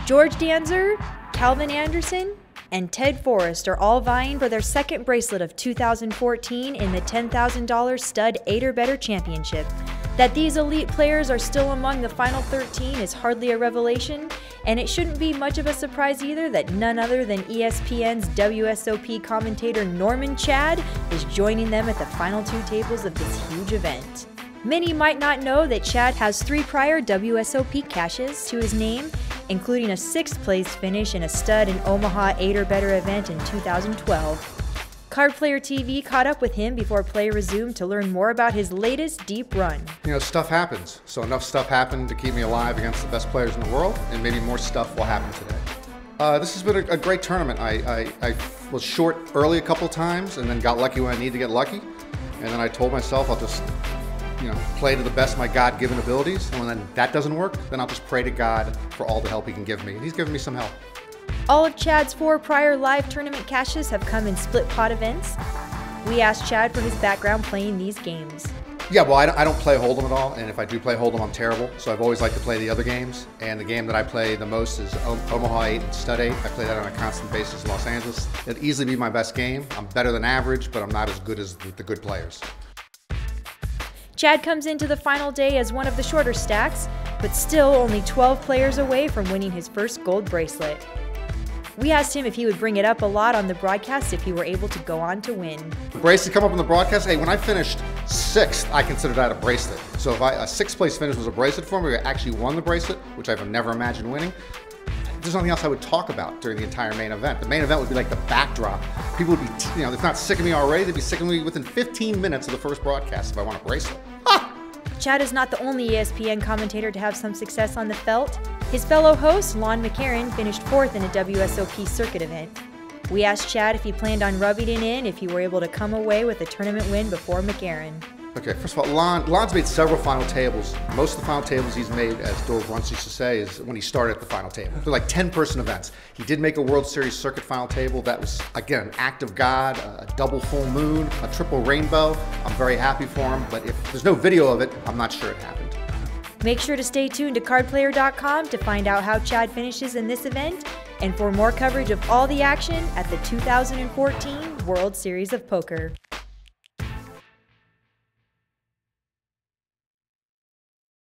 George Danzer, Calvin Anderson, and Ted Forrest are all vying for their second bracelet of 2014 in the $10,000 Stud 8 or Better Championship. That these elite players are still among the final 13 is hardly a revelation, and it shouldn't be much of a surprise either that none other than ESPN's WSOP commentator Norman Chad is joining them at the final two tables of this huge event. Many might not know that Chad has 3 prior WSOP cashes to his name, including a 6th place finish in a stud in Omaha 8 or Better event in 2012. Card Player TV caught up with him before play resumed to learn more about his latest deep run. You know, stuff happens. So enough stuff happened to keep me alive against the best players in the world, and maybe more stuff will happen today. This has been a great tournament. I was short early a couple times and then got lucky when I needed to get lucky. And then I told myself I'll just, play to the best of my God-given abilities. And when that doesn't work, then I'll just pray to God for all the help he can give me. And he's given me some help. All of Chad's 4 prior live tournament caches have come in split pot events. We asked Chad for his background playing these games. Yeah, well, I don't play Hold'em at all, and if I do play Hold'em, I'm terrible. So I've always liked to play the other games, and the game that I play the most is Omaha 8 and Stud 8. I play that on a constant basis in Los Angeles. It'd easily be my best game. I'm better than average, but I'm not as good as the good players. Chad comes into the final day as one of the shorter stacks, but still only 12 players away from winning his first gold bracelet. We asked him if he would bring it up a lot on the broadcast if he were able to go on to win. The bracelet come up on the broadcast. Hey, when I finished 6th, I considered that a bracelet. So if a 6th place finish was a bracelet for me, I actually won the bracelet, which I've never imagined winning. There's nothing else I would talk about during the entire main event. The main event would be like the backdrop. People would be, if not sick of me already, they'd be sick of me within 15 minutes of the first broadcast if I won a bracelet. Ha! Chad is not the only ESPN commentator to have some success on the felt. His fellow host, Lon McCarron, finished 4th in a WSOP circuit event. We asked Chad if he planned on rubbing it in if he were able to come away with a tournament win before McCarron. Okay, first of all, Lon's made several final tables. Most of the final tables he's made, as Dove once used to say, is when he started at the final table. They're like 10-person events. He did make a World Series circuit final table. That was, again, an act of God, a double full moon, a triple rainbow. I'm very happy for him, but if there's no video of it, I'm not sure it happened. Make sure to stay tuned to cardplayer.com to find out how Chad finishes in this event and for more coverage of all the action at the 2014 World Series of Poker.